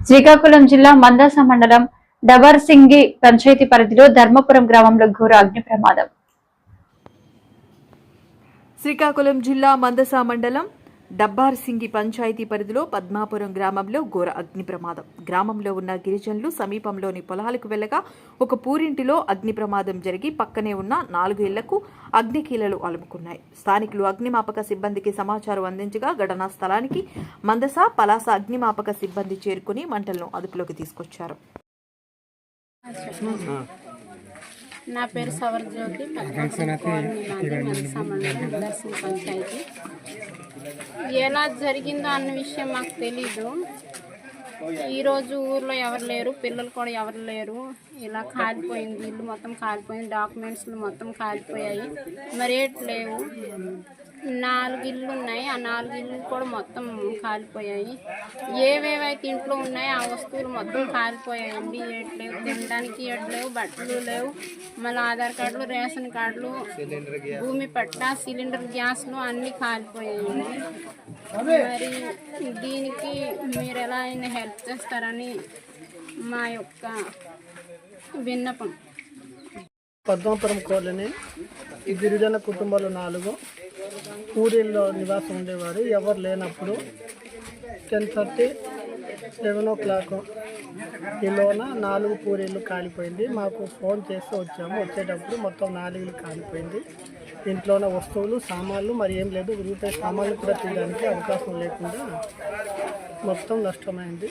శ్రీకాకుళం జిల్లా మందస మండలం డబర్సింగి పంచాయతీ పరిధిలో ధర్మపురం గ్రామంలో ఘోర అగ్ని ప్రమాదం. శ్రీకాకుళం జిల్లా మందస మండలం డబ్బార్సింగి పంచాయతీ పరిధిలో పద్మాపురం గ్రామంలో ఘోర అగ్ని ప్రమాదం. గ్రామంలో ఉన్న గిరిజనులు సమీపంలోని పొలాలకు వెళ్లగా ఒక పూరింటిలో అగ్ని ప్రమాదం జరిగి పక్కనే ఉన్న 4 ఇళ్లకు అగ్నికీలలు అలుముకున్నాయి. స్థానికులు అగ్నిమాపక సిబ్బందికి సమాచారం అందించగా ఘటనా స్థలానికి మందస, పలాస అగ్నిమాపక సిబ్బంది చేరుకుని మంటలను అదుపులోకి తీసుకొచ్చారు. నా పేరు సవర్జ్యోతి, పంచాయతీ. ఎలా జరిగిందో అన్న విషయం మాకు తెలీదు. ఈరోజు ఊర్లో ఎవరు లేరు, పిల్లలు కూడా ఎవరు లేరు. ఇలా కాలిపోయింది, ఇల్లు మొత్తం కాలిపోయింది, డాక్యుమెంట్స్లు మొత్తం కాలిపోయాయి. మరి ఏటి లేవు. 4 ఇళ్ళు ఉన్నాయి, ఆ 4 ఇళ్ళు కూడా మొత్తం కాలిపోయాయి. ఏవేవైతే ఇంట్లో ఉన్నాయో ఆ వస్తువులు మొత్తం కాలిపోయాయండి. ఏటి లేవు, తినడానికి ఏటి లేవు, బట్టలు లేవు, మళ్ళీ ఆధార్ కార్డులు, రేషన్ కార్డులు, భూమి పట్ట, సిలిండర్ గ్యాస్లు అన్నీ కాలిపోయాయండి. మరి దీనికి మీరు ఎలా అయినా హెల్ప్ చేస్తారని మా యొక్క విన్నపం. పద్మాపురం కాలనీ ఈ గిరిజన కుటుంబాలు 4 పూరీల్లో నివాసం ఉండేవారు. ఎవరు లేనప్పుడు 10:30, 11 o'clock ఈలోన 4 పూరీలు కాలిపోయింది. మాకు ఫోన్ చేసి వచ్చాము. వచ్చేటప్పుడు మొత్తం 4 ఇళ్ళు కాలిపోయింది. ఇంట్లో ఉన్న వస్తువులు, సామాన్లు మరి ఏం లేదు. రూపాయి సామాన్లు కూడా తీయడానికి అవకాశం లేకుండా మొత్తం నష్టమైంది.